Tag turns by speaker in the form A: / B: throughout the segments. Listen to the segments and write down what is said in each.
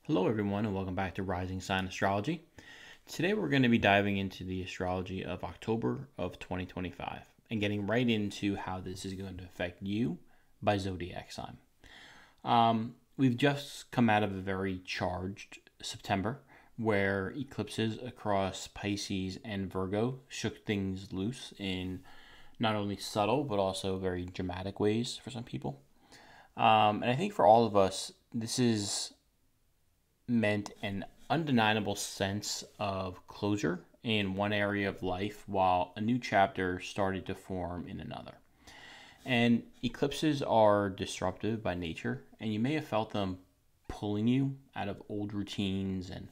A: Hello, everyone, and welcome back to Rising Sign Astrology. Today, we're going to be diving into the astrology of October of 2025 and getting right into how this is going to affect you by zodiac sign. We've just come out of a very charged September where eclipses across Pisces and Virgo shook things loose in not only subtle but also very dramatic ways for some people. And I think for all of us, this is meant an undeniable sense of closure in one area of life while a new chapter started to form in another. And eclipses are disruptive by nature, and you may have felt them pulling you out of old routines and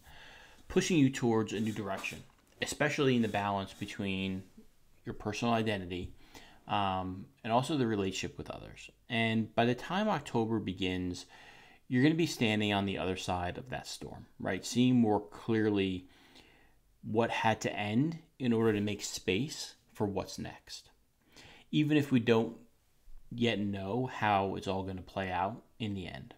A: pushing you towards a new direction, especially in the balance between your personal identity and also the relationship with others. And by the time October begins, you're going to be standing on the other side of that storm, right? Seeing more clearly what had to end in order to make space for what's next. Even if we don't yet know how it's all going to play out in the end.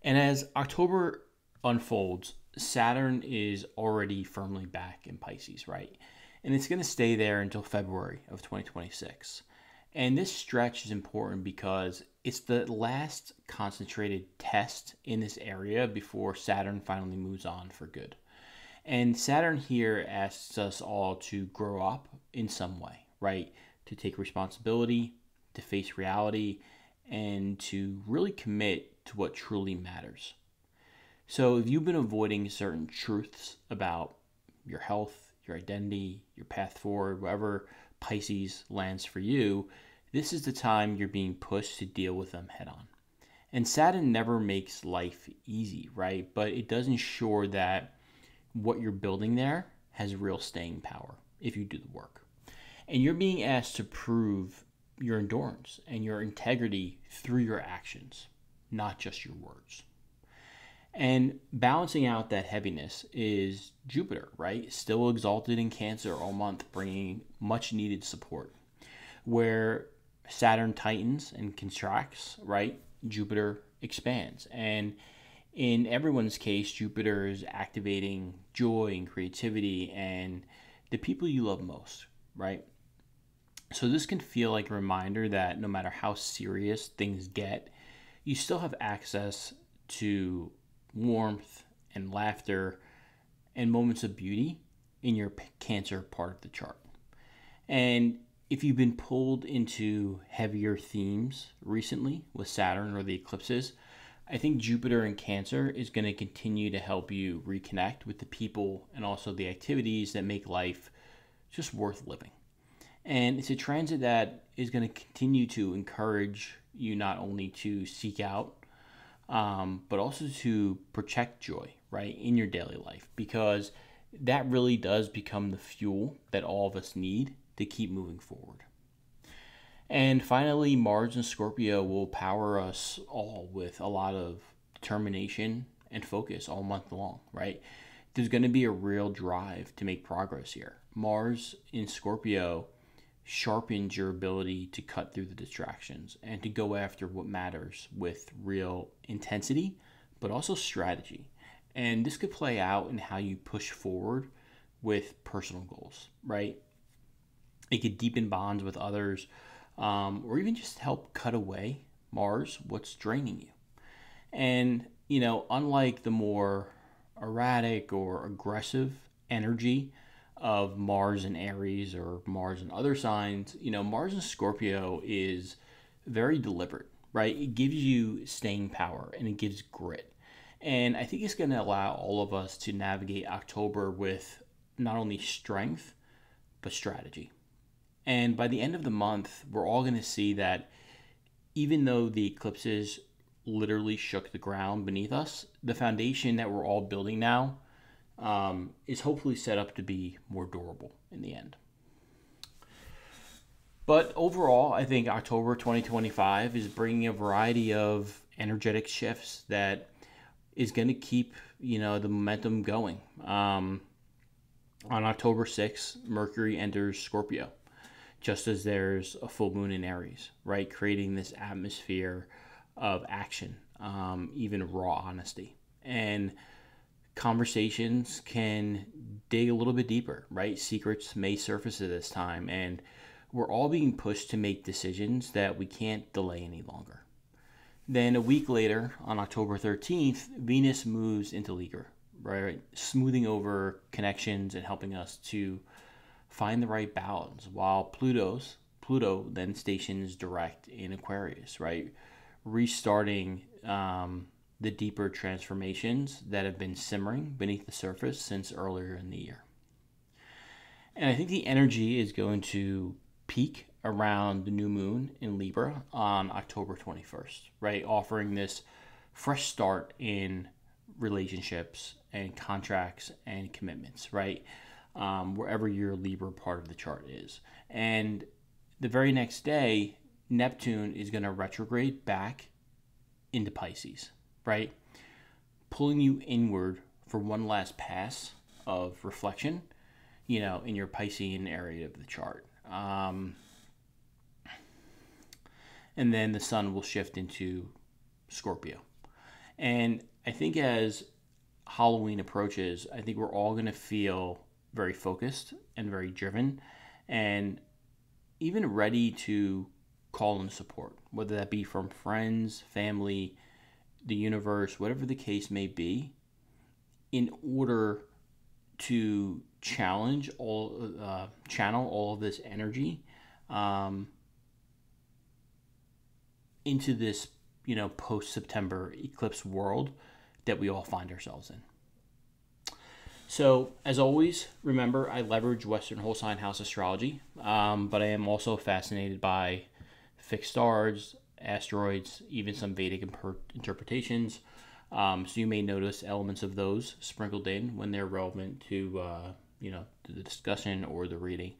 A: And as October unfolds, Saturn is already firmly back in Pisces, right? And it's going to stay there until February of 2026. And this stretch is important because it's the last concentrated test in this area before Saturn finally moves on for good. And Saturn here asks us all to grow up in some way, right? To take responsibility, to face reality, and to really commit to what truly matters. So if you've been avoiding certain truths about your health, your identity, your path forward, wherever Pisces lands for you, this is the time you're being pushed to deal with them head on. And Saturn never makes life easy, right? But it does ensure that what you're building there has real staying power if you do the work. And you're being asked to prove your endurance and your integrity through your actions, not just your words. And balancing out that heaviness is Jupiter, right? Still exalted in Cancer all month, bringing much needed support. Where Saturn tightens and contracts, right? Jupiter expands. And in everyone's case, Jupiter is activating joy and creativity and the people you love most, right? So this can feel like a reminder that no matter how serious things get, you still have access to warmth and laughter and moments of beauty in your Cancer part of the chart. And if you've been pulled into heavier themes recently with Saturn or the eclipses, I think Jupiter in Cancer is going to continue to help you reconnect with the people and also the activities that make life just worth living. And it's a transit that is going to continue to encourage you not only to seek out, but also to protect joy, right, in your daily life, because that really does become the fuel that all of us need to keep moving forward. And finally, Mars and Scorpio will power us all with a lot of determination and focus all month long, right? There's going to be a real drive to make progress here. Mars in Scorpio sharpens your ability to cut through the distractions and to go after what matters with real intensity, but also strategy. And this could play out in how you push forward with personal goals, right? It could deepen bonds with others, or even just help cut away Mars, what's draining you. And, unlike the more erratic or aggressive energy of Mars in Aries or Mars in other signs, Mars in Scorpio is very deliberate, right? It gives you staying power and it gives grit. And I think it's going to allow all of us to navigate October with not only strength, but strategy. And by the end of the month, we're all going to see that even though the eclipses literally shook the ground beneath us, the foundation that we're all building now is hopefully set up to be more durable in the end. But overall, I think October 2025 is bringing a variety of energetic shifts that is going to keep, the momentum going. On October 6th, Mercury enters Scorpio. just as there's a full moon in Aries, right? Creating this atmosphere of action, even raw honesty. And conversations can dig a little bit deeper, right? Secrets may surface at this time, and we're all being pushed to make decisions that we can't delay any longer. Then a week later, on October 13th, Venus moves into Libra, right? Smoothing over connections and helping us to find the right balance, while Pluto then stations direct in Aquarius, right? Restarting the deeper transformations that have been simmering beneath the surface since earlier in the year. And I think the energy is going to peak around the new moon in Libra on October 21st, right? Offering this fresh start in relationships and contracts and commitments, right? Wherever your Libra part of the chart is. And the very next day, Neptune is going to retrograde back into Pisces, right? Pulling you inward for one last pass of reflection, in your Piscean area of the chart. And then the sun will shift into Scorpio. And I think as Halloween approaches, I think we're all going to feel very focused and very driven and even ready to call in support, whether that be from friends, family, the universe, whatever the case may be, in order to channel all of this energy into this, post-September eclipse world that we all find ourselves in. So, as always, remember, I leverage Western whole sign house astrology, but I am also fascinated by fixed stars, asteroids, even some Vedic interpretations. So you may notice elements of those sprinkled in when they're relevant to, the discussion or the reading.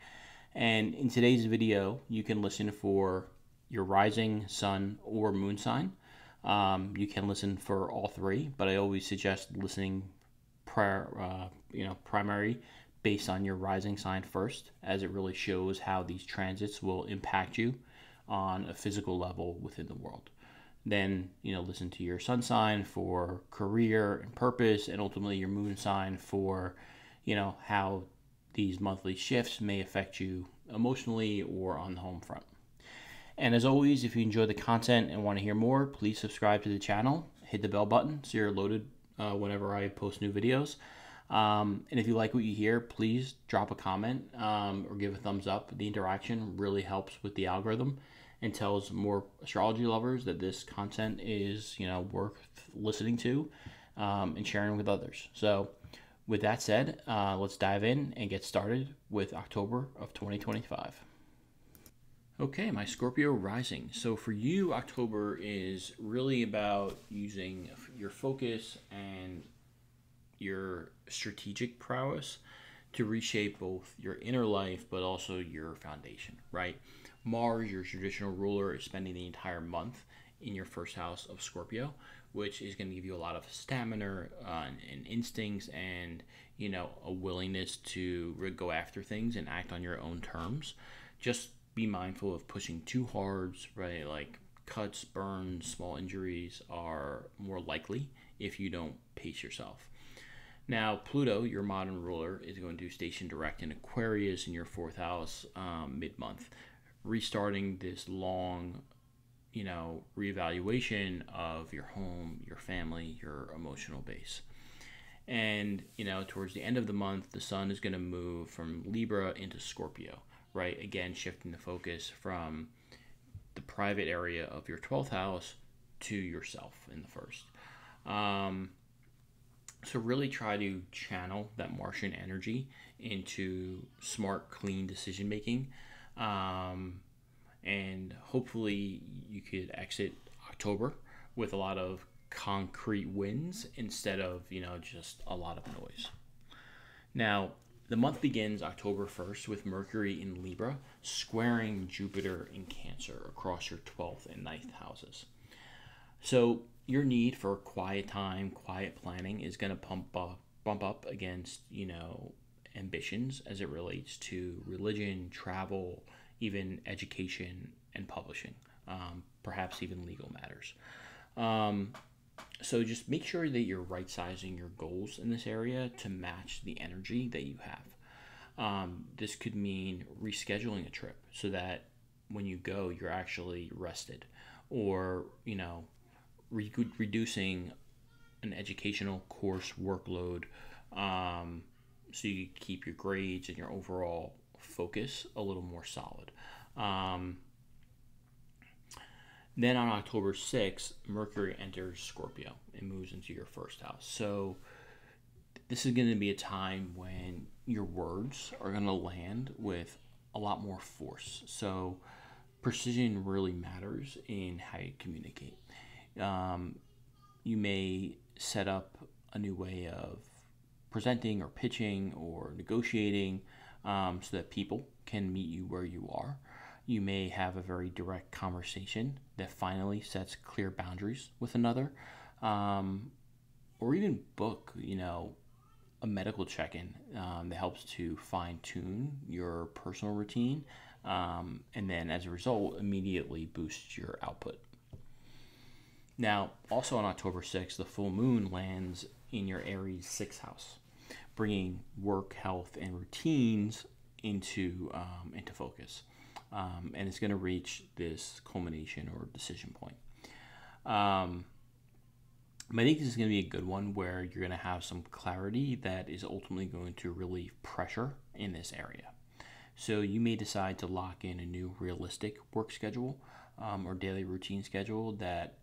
A: And in today's video, you can listen for your rising, sun, or moon sign. You can listen for all three, but I always suggest listening primary based on your rising sign first, as it really shows how these transits will impact you on a physical level within the world. Then, listen to your sun sign for career and purpose, and ultimately your moon sign for, how these monthly shifts may affect you emotionally or on the home front. And as always, if you enjoy the content and want to hear more, please subscribe to the channel, hit the bell button so you're alerted whenever I post new videos. And if you like what you hear, please drop a comment or give a thumbs up. The interaction really helps with the algorithm and tells more astrology lovers that this content is, worth listening to and sharing with others. So with that said, let's dive in and get started with October of 2025. Okay, my Scorpio rising. So for you, October is really about using your focus and your strategic prowess to reshape both your inner life but also your foundation, right? Mars, your traditional ruler, is spending the entire month in your first house of Scorpio, which is going to give you a lot of stamina and instincts and, a willingness to go after things and act on your own terms. Just be mindful of pushing too hard, right? Like cuts, burns, small injuries are more likely if you don't pace yourself. Now, Pluto, your modern ruler, is going to station direct in Aquarius in your fourth house mid-month, restarting this long, reevaluation of your home, your family, your emotional base. And, towards the end of the month, the sun is going to move from Libra into Scorpio, right? Again, shifting the focus from the private area of your 12th house to yourself in the first. So really try to channel that Martian energy into smart, clean decision making. And hopefully you could exit October with a lot of concrete wins instead of, just a lot of noise. Now, the month begins October 1st with Mercury in Libra squaring Jupiter in Cancer across your 12th and 9th houses. So your need for quiet time, quiet planning is going to bump up against, ambitions as it relates to religion, travel, even education and publishing, perhaps even legal matters. Um, so just make sure that you're right sizing your goals in this area to match the energy that you have. This could mean rescheduling a trip so that when you go, you're actually rested, or reducing an educational course workload, um, so you keep your grades and your overall focus a little more solid. Um, then on October 6th, Mercury enters Scorpio and moves into your first house. So this is going to be a time when your words are going to land with a lot more force. So precision really matters in how you communicate. Um, you may set up a new way of presenting or pitching or negotiating, so that people can meet you where you are. You may have a very direct conversation that finally sets clear boundaries with another, um, or even book, a medical check-in, that helps to fine-tune your personal routine, and then as a result, immediately boost your output. Now, also on October 6th, the full moon lands in your Aries 6th house, bringing work, health, and routines into focus, and it's going to reach this culmination or decision point. Um, I think this is going to be a good one where you're going to have some clarity that is ultimately going to relieve pressure in this area. So you may decide to lock in a new realistic work schedule, or daily routine schedule that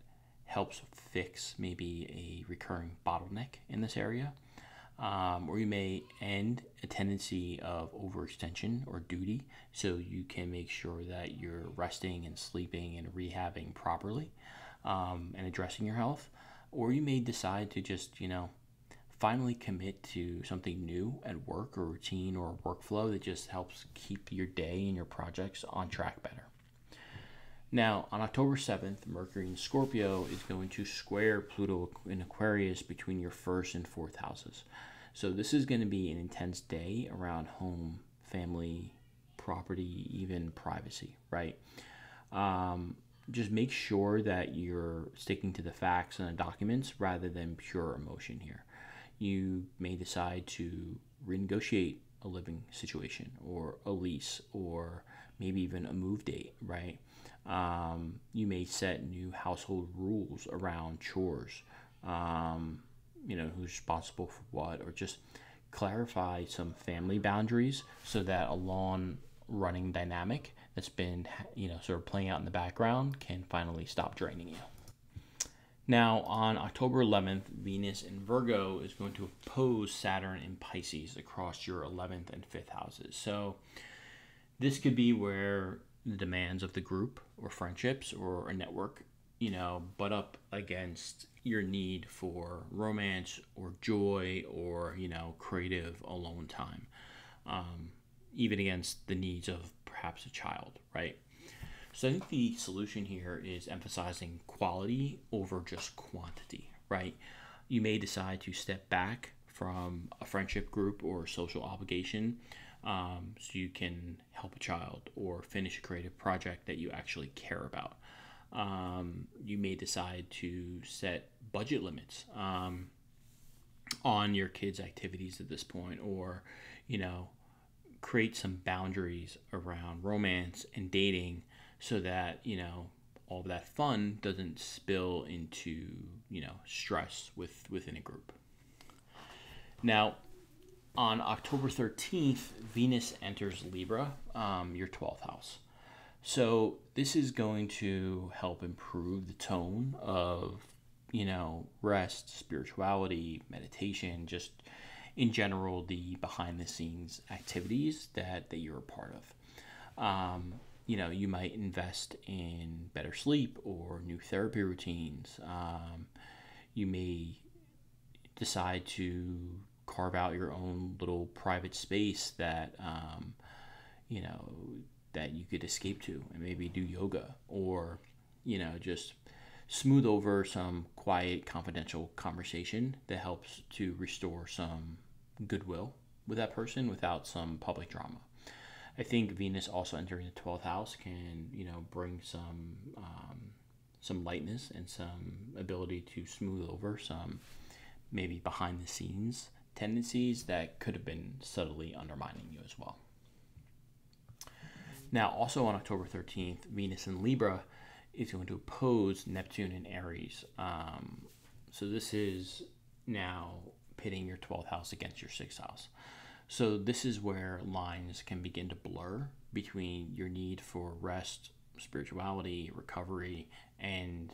A: helps fix maybe a recurring bottleneck in this area. Or you may end a tendency of overextension or duty so you can make sure that you're resting and sleeping and rehabbing properly, and addressing your health. Or you may decide to just, finally commit to something new at work or routine or workflow that just helps keep your day and your projects on track better. Now, on October 7th, Mercury in Scorpio is going to square Pluto in Aquarius between your first and fourth houses. So this is going to be an intense day around home, family, property, even privacy, right? Just make sure that you're sticking to the facts and the documents rather than pure emotion here. You may decide to renegotiate a living situation or a lease or maybe even a move date, right? You may set new household rules around chores, who's responsible for what, or just clarify some family boundaries so that a long running dynamic that's been, sort of playing out in the background can finally stop draining you. Now, on October 11th, Venus in Virgo is going to oppose Saturn in Pisces across your 11th and 5th houses. So this could be where the demands of the group or friendships or a network, butt up against your need for romance or joy or, creative alone time, even against the needs of perhaps a child, right? So I think the solution here is emphasizing quality over just quantity, right? You may decide to step back from a friendship group or social obligation, so you can help a child or finish a creative project that you actually care about. You may decide to set budget limits, on your kids' activities at this point, or, create some boundaries around romance and dating so that, all of that fun doesn't spill into, stress within a group. Now, on October 13th, Venus enters Libra, your 12th house. So this is going to help improve the tone of, rest, spirituality, meditation, just in general, the behind the scenes activities that you're a part of. You might invest in better sleep or new therapy routines. You may decide to carve out your own little private space that, that you could escape to and maybe do yoga or, just smooth over some quiet, confidential conversation that helps to restore some goodwill with that person without some public drama. I think Venus also entering the 12th house can, bring some lightness and some ability to smooth over some maybe behind the scenes tendencies that could have been subtly undermining you as well. Now, also on October 13th, Venus in Libra is going to oppose Neptune in Aries. So this is now pitting your 12th house against your 6th house. So this is where lines can begin to blur between your need for rest, spirituality, recovery, and,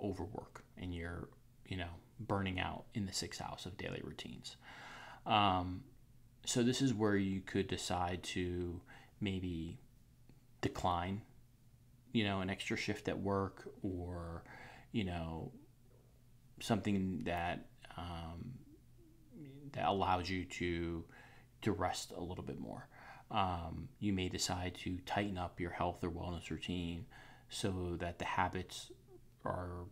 A: overwork, and your, burning out in the 6th house of daily routines. So this is where you could decide to maybe decline, an extra shift at work, or, something that that allows you to rest a little bit more. You may decide to tighten up your health or wellness routine so that the habits are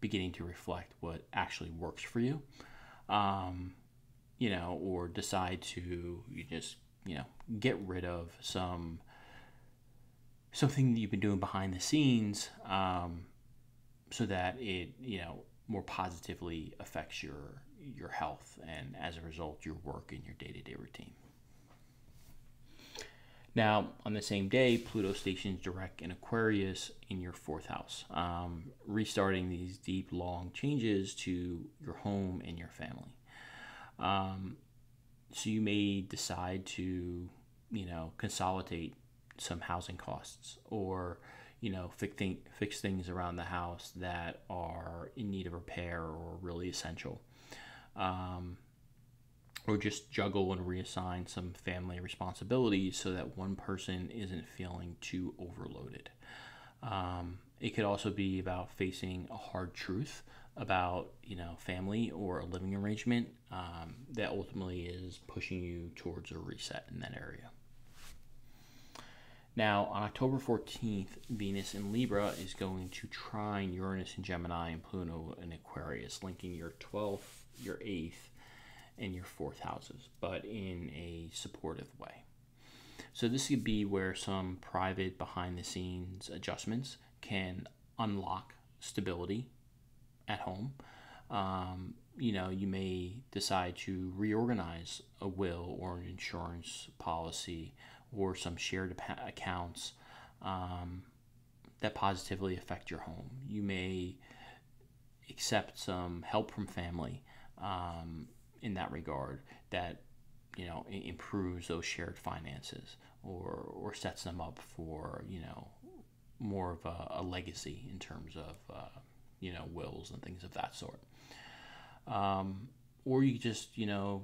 A: beginning to reflect what actually works for you. Or decide to get rid of something that you've been doing behind the scenes, so that it more positively affects your health, and as a result your work and your day-to-day routine. Now, on the same day, Pluto stations direct in Aquarius in your 4th house, restarting these deep, long changes to your home and your family. So you may decide to, consolidate some housing costs, or, fix things around the house that are in need of repair or really essential. Or just juggle and reassign some family responsibilities so that one person isn't feeling too overloaded. It could also be about facing a hard truth about, family or a living arrangement that ultimately is pushing you towards a reset in that area. Now, on October 14th, Venus in Libra is going to trine Uranus in Gemini and Pluto in Aquarius, linking your 12th, your 8th, and your 4th houses, but in a supportive way. So this could be where some private behind-the-scenes adjustments can unlock stability at home. You may decide to reorganize a will or an insurance policy, or some shared accounts that positively affect your home. You may accept some help from family in that regard that improves those shared finances, or sets them up for more of a legacy in terms of wills and things of that sort. Or you just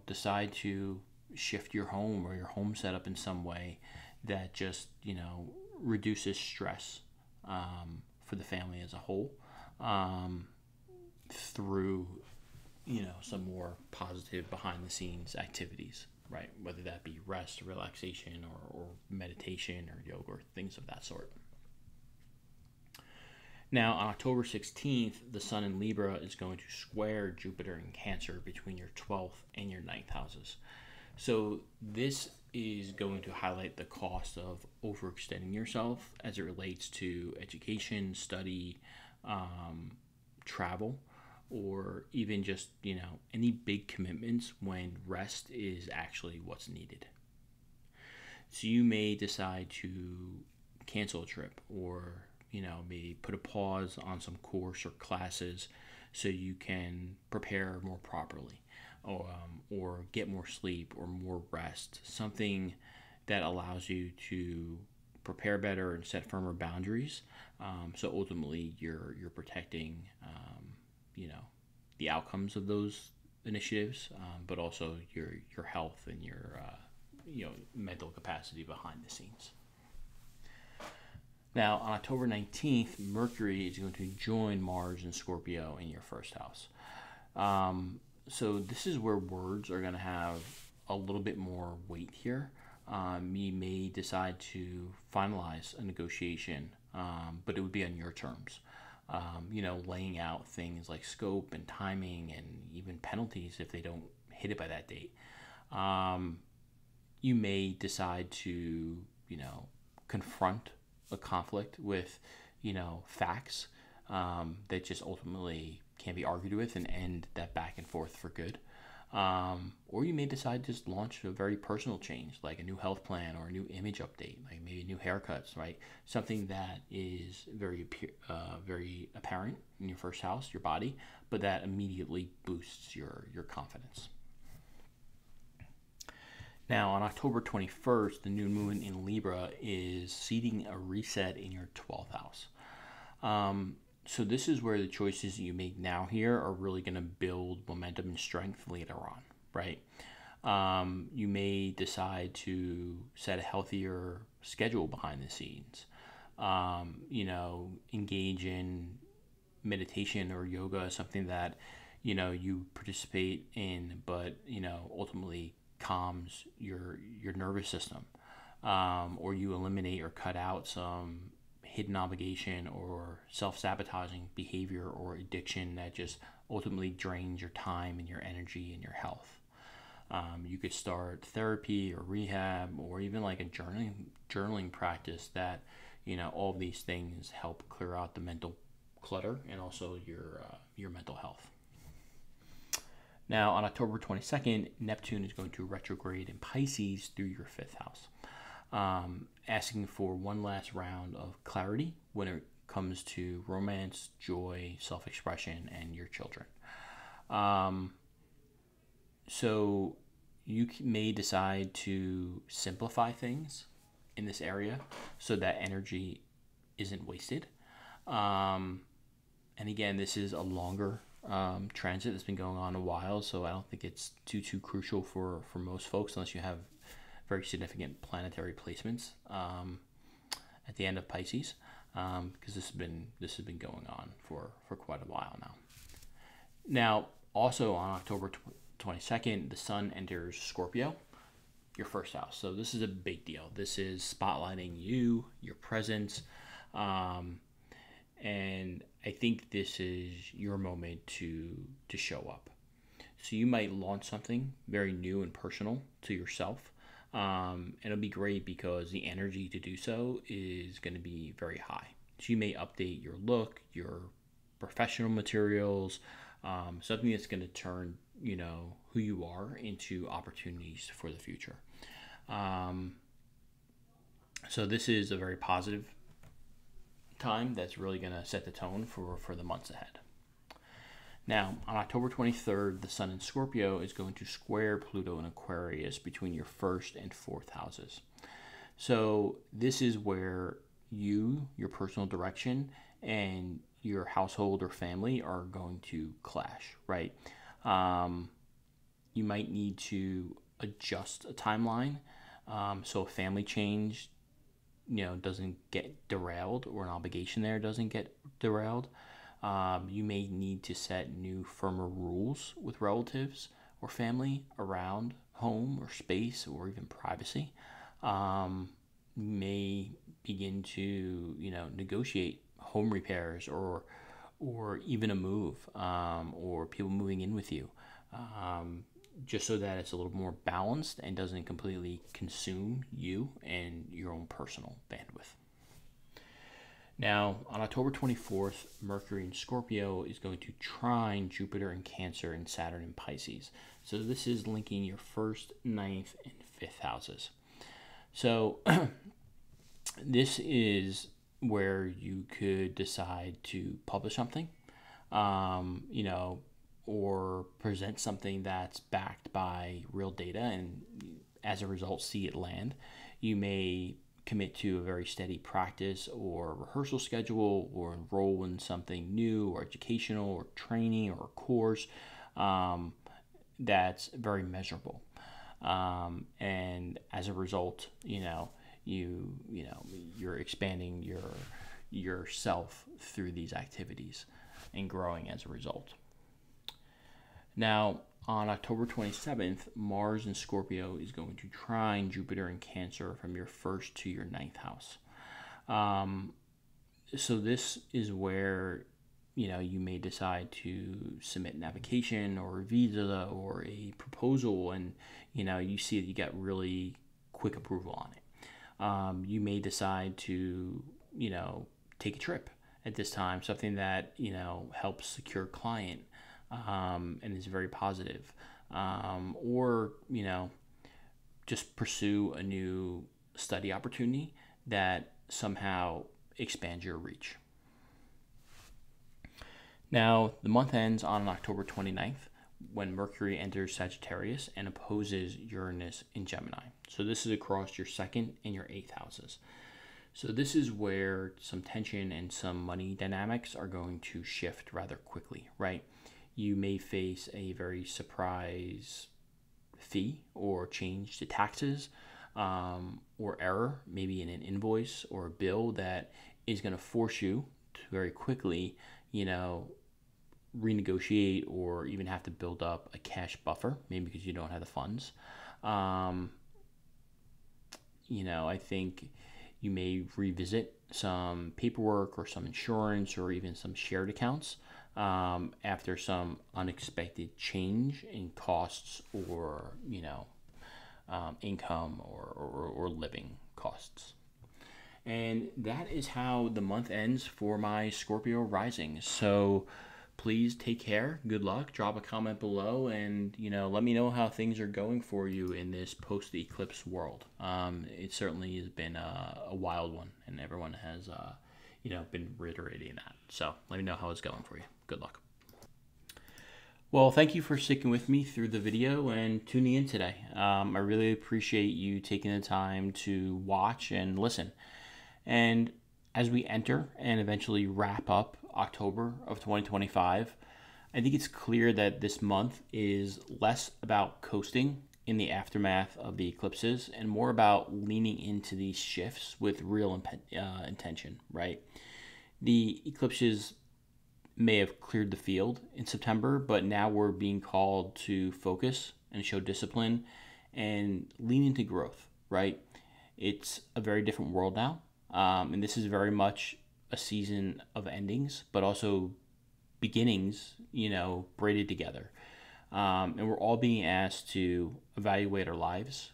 A: decide to shift your home or your home setup in some way that just reduces stress for the family as a whole, through some more positive behind the scenes activities, right? Whether that be rest, relaxation, or meditation, or yoga, or things of that sort. Now, on October 16th, the Sun in Libra is going to square Jupiter in Cancer between your 12th and your 9th houses. So this is going to highlight the cost of overextending yourself as it relates to education, study, travel, or even just, any big commitments when rest is actually what's needed. So you may decide to cancel a trip, or, maybe put a pause on some course or classes so you can prepare more properly, or get more sleep or more rest, something that allows you to prepare better and set firmer boundaries. So ultimately you're protecting, the outcomes of those initiatives, but also your health and your mental capacity behind the scenes. Now, on October 19th, Mercury is going to join Mars and Scorpio in your 1st house. So this is where words are going to have a little bit more weight here. You may decide to finalize a negotiation, but it would be on your terms. Laying out things like scope and timing, and even penalties if they don't hit it by that date. you may decide to, confront a conflict with, facts that just ultimately can't be argued with and end that back and forth for good. Or you may decide to just launch a very personal change, like a new health plan or a new image update, like maybe new haircuts, right? Something that is very apparent in your first house, your body, but that immediately boosts your confidence. Now, on October 21st, the new moon in Libra is seeding a reset in your 12th house. So this is where the choices that you make now here are really going to build momentum and strength later on, right? You may decide to set a healthier schedule behind the scenes. Engage in meditation or yoga, something that you participate in, but ultimately calms your nervous system, or you eliminate or cut out some hidden obligation or self-sabotaging behavior or addiction that just ultimately drains your time and your energy and your health. You could start therapy or rehab or even like a journaling practice that all of these things help clear out the mental clutter and also your mental health. Now, on October 22nd, Neptune is going to retrograde in Pisces through your 5th house, asking for one last round of clarity when it comes to romance, joy, self-expression, and your children. So you may decide to simplify things in this area so that energy isn't wasted. And again, this is a longer transit that's been going on a while, so I don't think it's too crucial for most folks unless you have very significant planetary placements at the end of Pisces, because this has been going on for quite a while now. Now, also on October 22nd, the Sun enters Scorpio, your 1st house. So this is a big deal. This is spotlighting you, your presence, and I think this is your moment to show up. So you might launch something very new and personal to yourself. And it'll be great because the energy to do so is going to be very high. So you may update your look, your professional materials, something that's going to turn, who you are into opportunities for the future. So this is a very positive time that's really going to set the tone for the months ahead. Now, on October 23rd, the Sun in Scorpio is going to square Pluto in Aquarius between your 1st and 4th houses. So this is where your personal direction, and your household or family are going to clash, right? You might need to adjust a timeline, so a family change doesn't get derailed, or an obligation there doesn't get derailed. You may need to set new, firmer rules with relatives or family around home or space or even privacy. You may begin to negotiate home repairs or even a move, or people moving in with you, just so that it's a little more balanced and doesn't completely consume you and your own personal bandwidth. Now, on October 24th, Mercury in Scorpio is going to trine Jupiter in Cancer and Saturn in Pisces. So this is linking your 1st, 9th, and 5th houses. So this is where you could decide to publish something, or present something that's backed by real data, and as a result, see it land. You may commit to a very steady practice or rehearsal schedule, or enroll in something new or educational or training or a course that's very measurable. And as a result, you're expanding yourself through these activities and growing as a result. Now, on October 27th, Mars in Scorpio is going to trine Jupiter in Cancer from your 1st to your 9th house. So this is where, you may decide to submit an application or a visa or a proposal, and, you see that you got really quick approval on it. You may decide to, take a trip at this time, something that, helps secure client and is very positive. Or, just pursue a new study opportunity that somehow expands your reach. Now, the month ends on October 29th when Mercury enters Sagittarius and opposes Uranus in Gemini. So this is across your second and your eighth houses. So this is where some tension and some money dynamics are going to shift rather quickly, right? You may face a very surprise fee or change to taxes or error, maybe in an invoice or a bill that is going to force you to very quickly, renegotiate or even have to build up a cash buffer, maybe because you don't have the funds. I think you may revisit some paperwork or some insurance or even some shared accounts after some unexpected change in costs or, income or living costs. And that is how the month ends for my Scorpio rising. So please take care. Good luck. Drop a comment below and, let me know how things are going for you in this post-eclipse world. It certainly has been a wild one, and everyone has, been reiterating that. So let me know how it's going for you. Good luck. Well, thank you for sticking with me through the video and tuning in today. I really appreciate you taking the time to watch and listen. And as we enter and eventually wrap up October of 2025, I think it's clear that this month is less about coasting in the aftermath of the eclipses and more about leaning into these shifts with real intention, right? The eclipses may have cleared the field in September, but now we're being called to focus and show discipline and lean into growth, right? It's a very different world now. And this is very much a season of endings, but also beginnings, braided together. And we're all being asked to evaluate our lives,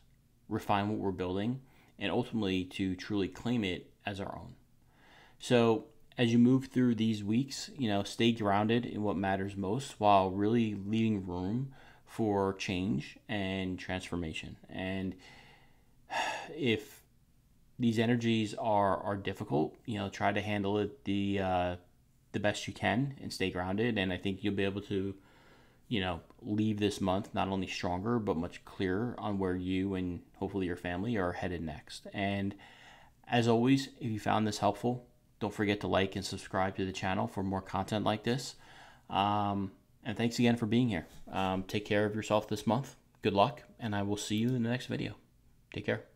A: refine what we're building, and ultimately to truly claim it as our own. So as you move through these weeks, stay grounded in what matters most while really leaving room for change and transformation. And if these energies are difficult, try to handle it the best you can and stay grounded. And I think you'll be able to, leave this month not only stronger, but much clearer on where you and hopefully your family are headed next. And as always, if you found this helpful, don't forget to like and subscribe to the channel for more content like this. And thanks again for being here. Take care of yourself this month. Good luck, and I will see you in the next video. Take care.